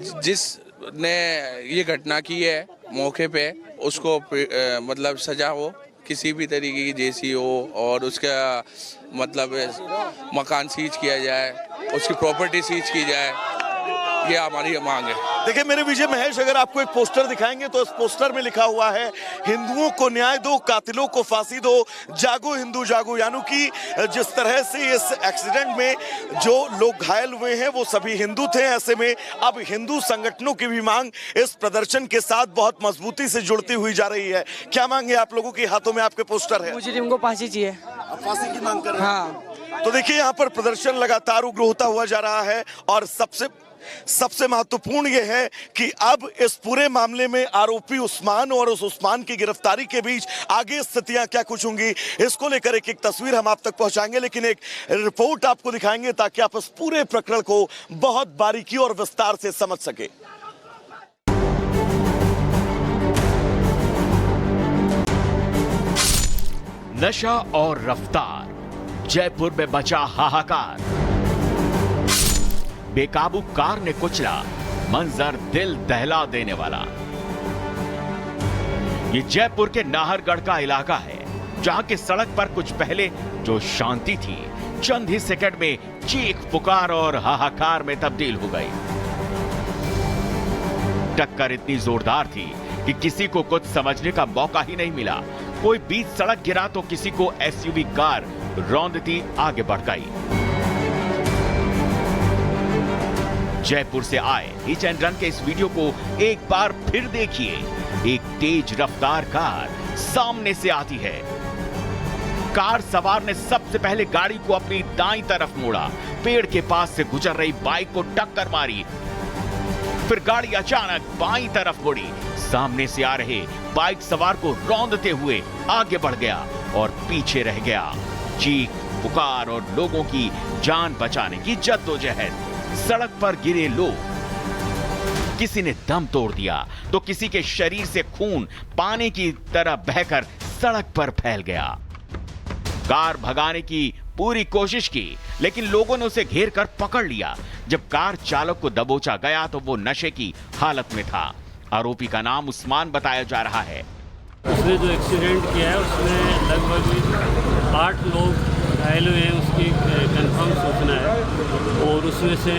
जिसने ये घटना की है मौके पे उसको मतलब सजा हो, किसी भी तरीके की जैसी हो, और उसका मतलब मकान सीज किया जाए, उसकी प्रॉपर्टी सीज की जाए, ये हमारी मांग है। देखिए मेरे विजय महेश, अगर आपको एक पोस्टर दिखाएंगे तो इस पोस्टर में लिखा हुआ है, हिंदुओं को न्याय दो, कातिलों को फांसी दो, जागो हिंदू जागो। यानी कि जिस तरह से इस एक्सीडेंट में जो लोग घायल हुए हैं वो सभी हिंदू थे। ऐसे में अब हिंदू संगठनों की भी मांग इस प्रदर्शन के साथ बहुत मजबूती से जुड़ती हुई जा रही है। क्या मांग है आप लोगों के हाथों में? आपके पोस्टर है। मुझे को फांसी चाहिए। फांसी की मांग कर रहे हैं? हाँ। तो देखिए यहाँ पर प्रदर्शन लगातार उग्र होता हुआ जा रहा है, और सबसे महत्वपूर्ण यह है कि अब इस पूरे मामले में आरोपी उस्मान और उस उस्मान की गिरफ्तारी के बीच आगे स्थितियां क्या कुछ होंगी, इसको लेकर एक तस्वीर हम आप तक पहुंचाएंगे, लेकिन एक रिपोर्ट आपको दिखाएंगे ताकि आप इस पूरे प्रकरण को बहुत बारीकी और विस्तार से समझ सके। नशा और रफ्तार, जयपुर में बचा हाहाकार। बेकाबू कार ने कुचला, मंजर दिल दहला देने वाला। ये जयपुर के नाहरगढ़ का इलाका है, जहां की सड़क पर कुछ पहले जो शांति थी, चंद ही सेकंड में चीख पुकार और हाहाकार में तब्दील हो गई। टक्कर इतनी जोरदार थी कि किसी को कुछ समझने का मौका ही नहीं मिला। कोई बीच सड़क गिरा तो किसी को एसयूवी कार रौंदती आगे बढ़ गई। जयपुर से आए हिट एंड रन के इस वीडियो को एक बार फिर देखिए। एक तेज रफ्तार कार सामने से आती है। कार सवार ने सबसे पहले गाड़ी को अपनी दाईं तरफ मोड़ा, पेड़ के पास से गुजर रही बाइक को टक्कर मारी। फिर गाड़ी अचानक बाईं तरफ मुड़ी, सामने से आ रहे बाइक सवार को रौंदते हुए आगे बढ़ गया और पीछे रह गया। चीख पुकार और लोगों की जान बचाने की जद्दोजहद। सड़क पर गिरे लोग, किसी ने दम तोड़ दिया तो किसी के शरीर से खून पानी की तरह बहकर सड़क पर फैल गया। कार भगाने की पूरी कोशिश की, लेकिन लोगों ने उसे घेर कर पकड़ लिया। जब कार चालक को दबोचा गया तो वो नशे की हालत में था। आरोपी का नाम उस्मान बताया जा रहा है। उसने जो एक्सीडेंट किया है उसमें लगभग 8 लोग घायल हुए हैं, उसकी कंफर्म सूचना है, और उसमें से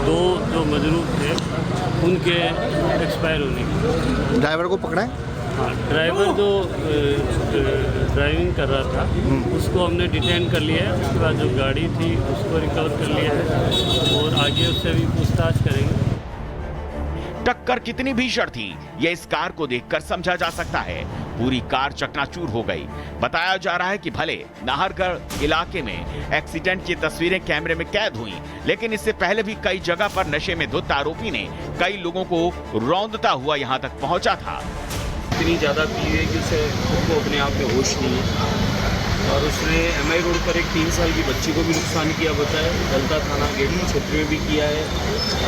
2 जो मजरूर थे उनके एक्सपायर होने की। ड्राइवर को पकड़ा है? हाँ, ड्राइवर जो ड्राइविंग कर रहा था उसको हमने डिटेन कर लिया है। उसके बाद जो गाड़ी थी उसको रिकवर कर लिया है, और आगे उससे भी पूछताछ करेंगे। टक्कर कितनी भीषण थी, यह इस कार को देखकर समझा जा सकता है। पूरी कार चकनाचूर हो गई। बताया जा रहा है कि भले नाहरगढ़ इलाके में एक्सीडेंट की तस्वीरें कैमरे में कैद हुई, लेकिन इससे पहले भी कई जगह पर नशे में धुत आरोपी ने कई लोगों को रौंदता हुआ यहां तक पहुंचा था। इतनी ज्यादा पी है कि उसे खुद को अपने आप में होश नहीं है, और उसने एमआई रोड पर एक 3 साल की बच्ची को भी नुकसान किया बताया। दलता थाना गेट क्षेत्र में भी किया है,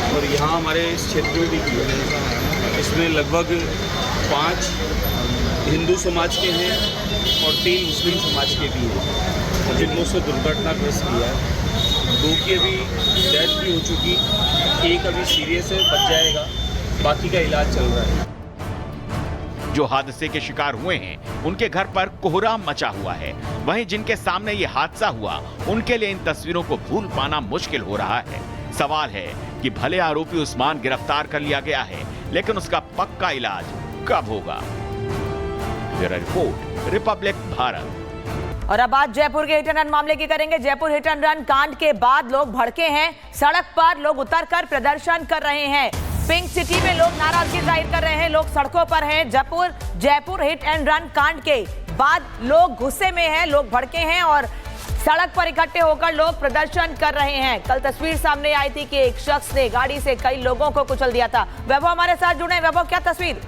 और यहाँ हमारे इस क्षेत्र में भी किया है। इसमें लगभग 5 हिंदू समाज के हैं और 3 मुस्लिम समाज के भी हैं, जिनको से दुर्घटनाग्रस्त किया है। 2 की अभी डेथ भी हो चुकी, एक अभी सीरियस है, बच जाएगा, बाकी का इलाज चल रहा है। जो हादसे के शिकार हुए हैं उनके घर पर कोहराम मचा हुआ है। वहीं जिनके सामने ये हादसा हुआ उनके लिए इन तस्वीरों को भूल पाना मुश्किल हो रहा है। सवाल है कि भले आरोपी उस्मान गिरफ्तार कर लिया गया है, लेकिन उसका पक्का इलाज कब होगा? Bureau report, Republic Bharat. और अब बात जयपुर के हिट एंड रन मामले की करेंगे। जयपुर हिट एंड रन कांड के बाद लोग भड़के हैं, सड़क पर लोग उतरकर प्रदर्शन कर रहे हैं। पिंक सिटी में लोग नाराजगी जाहिर कर रहे हैं, लोग सड़कों पर हैं। जयपुर हिट एंड रन कांड के बाद लोग गुस्से में हैं, लोग भड़के हैं और सड़क पर इकट्ठे होकर लोग प्रदर्शन कर रहे हैं। कल तस्वीर सामने आई थी कि एक शख्स ने गाड़ी से कई लोगों को कुचल दिया था। वैभव हमारे साथ जुड़े हैं। वैभव, क्या तस्वीर?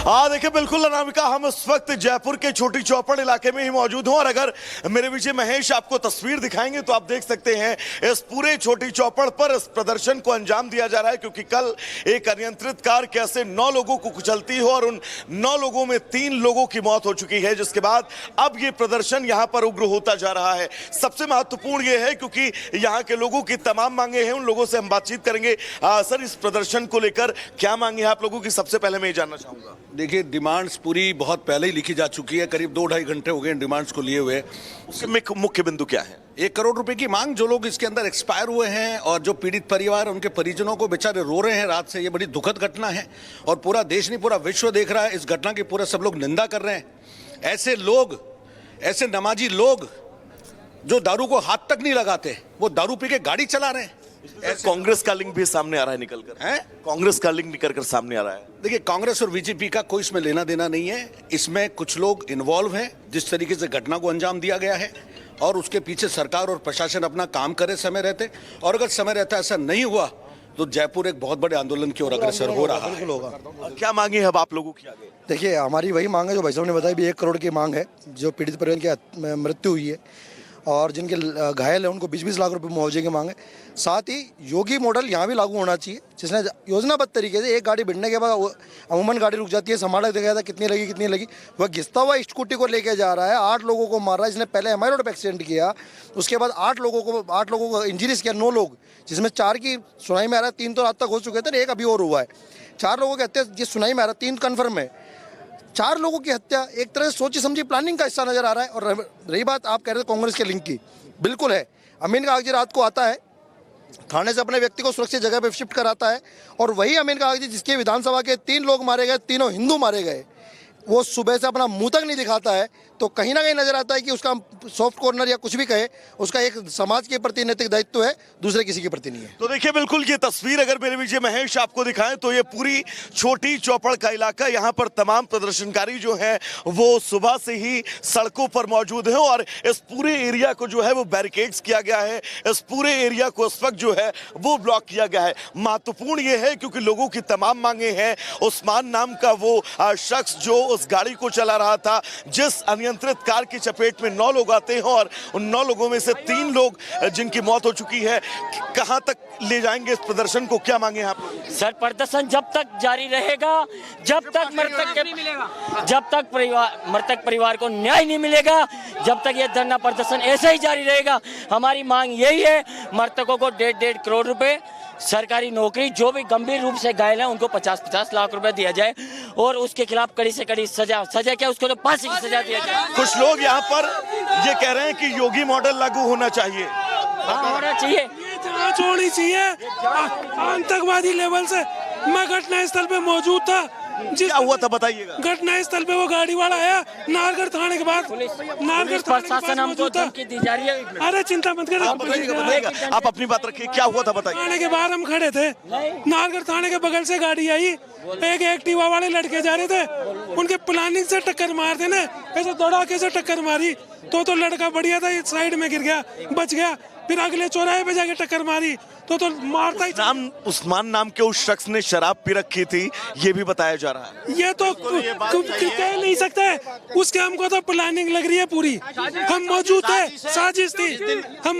देखिए बिल्कुल अनामिका, हम इस वक्त जयपुर के छोटी चौपड़ इलाके में ही मौजूद हूं और अगर मेरे पीछे महेश आपको तस्वीर दिखाएंगे तो आप देख सकते हैं इस पूरे छोटी चौपड़ पर इस प्रदर्शन को अंजाम दिया जा रहा है, क्योंकि कल एक अनियंत्रित कार कैसे 9 लोगों को कुचलती हो और उन 9 लोगों में 3 लोगों की मौत हो चुकी है, जिसके बाद अब ये प्रदर्शन यहां पर उग्र होता जा रहा है। सबसे महत्वपूर्ण ये है क्योंकि यहां के लोगों की तमाम मांगे हैं, उन लोगों से हम बातचीत करेंगे। सर, इस प्रदर्शन को लेकर क्या मांगे हैं आप लोगों की, सबसे पहले मैं ये जानना चाहूंगा। देखिए, डिमांड्स पूरी बहुत पहले ही लिखी जा चुकी है, करीब 2-2.5 घंटे हो गए डिमांड्स को लिए हुए। उसके मुख्य बिंदु क्या है? 1 करोड़ रुपए की मांग, जो लोग इसके अंदर एक्सपायर हुए हैं और जो पीड़ित परिवार उनके परिजनों को बेचारे रो रहे हैं रात से, ये बड़ी दुखद घटना है और पूरा देश नहीं पूरा विश्व देख रहा है इस घटना की, पूरा सब लोग निंदा कर रहे हैं। ऐसे लोग, ऐसे नमाजी लोग जो दारू को हाथ तक नहीं लगाते, वो दारू पी के गाड़ी चला रहे हैं। कांग्रेस का लिंक भी सामने आ रहा है निकलकर, है कांग्रेस का लिंक निकलकर सामने आ रहा है। देखिए, कांग्रेस और बीजेपी का कोई इसमें लेना देना नहीं है, इसमें कुछ लोग इन्वॉल्व हैं। जिस तरीके से घटना को अंजाम दिया गया है और उसके पीछे सरकार और प्रशासन अपना काम करे समय रहते, और अगर समय रहता ऐसा नहीं हुआ तो जयपुर एक बहुत बड़े आंदोलन की ओर अग्रसर हो रहा है। क्या मांगे हैं अब आप लोगों की आगे? देखिए, हमारी वही मांग है जो भाई साहब ने बताई, भी 1 करोड़ की मांग है। जो पीड़ित परिवार की मृत्यु हुई है और जिनके घायल है उनको 20-20 लाख रुपए मुआवजे की मांग है। साथ ही योगी मॉडल यहाँ भी लागू होना चाहिए, जिसने योजनाबद्ध तरीके से एक गाड़ी भिड़ने के बाद अमूमन गाड़ी रुक जाती है, समाड़ा देखा था कितनी लगी, वह घिसता हुआ स्कूटी को लेके जा रहा है, 8 लोगों को मार रहा है। इसने पहले एमआई रोड पर एक्सीडेंट किया, उसके बाद 8 लोगों को इंजरीज किया, 9 लोग, जिसमें 4 की सुनाई में आ रहा है, 3 तो रात तक हो चुके थे, एक अभी और हुआ है। 4 लोगों की हत्या जिस सुनाई में आ रहा है, 3 कन्फर्म है। 4 लोगों की हत्या एक तरह से सोची समझी प्लानिंग का हिस्सा नजर आ रहा है। और रही बात आप कह रहे थे कांग्रेस के लिंक की, बिल्कुल है। अमीन कागजी रात को आता है, थाने से अपने व्यक्ति को सुरक्षित जगह पे शिफ्ट कराता है, और वही अमीन कागजी जिसके विधानसभा के 3 लोग मारे गए, तीनों हिंदू मारे गए, वो सुबह से अपना मुंह तक नहीं दिखाता है। तो कहीं ना कहीं नजर आता है कि उसका सॉफ्ट कॉर्नर या कुछ भी कहे, उसका एक समाज के प्रति नैतिक दायित्व है, दूसरे किसी के प्रति नहीं है। तो देखिए बिल्कुल ये तस्वीर अगर मेरे पीछे महेश आपको दिखाएं तो ये पूरी छोटी चौपड़ का इलाका, यहाँ पर तमाम प्रदर्शनकारी जो हैं वो सुबह से ही सड़कों पर मौजूद हैं और इस पूरे एरिया को जो है वो बैरिकेड्स किया गया है, इस पूरे एरिया को इस वक्त जो है वो ब्लॉक किया गया है। महत्वपूर्ण ये है क्योंकि लोगों की तमाम मांगे हैं। उस्मान नाम का वो शख्स जो उस गाड़ी को चला रहा था, जिस अनियंत्रित कार की चपेट में 9 लोग आते हैं और उन 9 लोगों में से 3 लोग जिनकी मौत हो चुकी है, कहां तक ले जाएंगे इस प्रदर्शन को, क्या मांगे आप लोग? सर, प्रदर्शन जब तक जारी रहेगा, जब तक मृतक परिवार को न्याय नहीं मिलेगा, जब तक ये धरना प्रदर्शन ऐसे ही जारी रहेगा। हमारी मांग यही है, मृतकों को 1.5 करोड़ रुपए, सरकारी नौकरी, जो भी गंभीर रूप से घायल हैं उनको 50-50 लाख रुपए दिया जाए और उसके खिलाफ कड़ी से कड़ी सजा क्या, उसको तो फांसी की सजा दिया जाए। कुछ लोग यहाँ पर ये कह रहे हैं कि योगी मॉडल लागू होना चाहिए। हाँ, होना चाहिए, जांच होनी चाहिए आतंकवादी लेवल से। मैं घटना स्थल पे मौजूद था। क्या हुआ था बताइएगा। घटना स्थल पे वो गाड़ी वाला आया, नारगढ़ थाने के बाद, नारगढ़ प्रशासन हमको धमकी दी जा रही है। अरे चिंता मत करो, आप अपनी बात रखिए, क्या हुआ था बताइए। थाने के बाहर हम खड़े थे, नारगढ़ थाने के बगल से गाड़ी आई, एक एक्टिवा वाले लड़के जा रहे थे, उनके प्लानिंग से टक्कर मार देने, ऐसे धड़ाके से टक्कर मारी तो लड़का बढ़िया था, साइड में गिर गया, बच गया। फिर अगले चौराहे पे जाके टक्कर मारी तो मारता ही। उस्मान नाम के उस शख्स ने शराब पी रखी थी, ये भी बताया जा रहा है। ये तो कह नहीं सकते, उसके हमको तो प्लानिंग लग रही है पूरी। हम मौजूद थे, साजिश थी, हम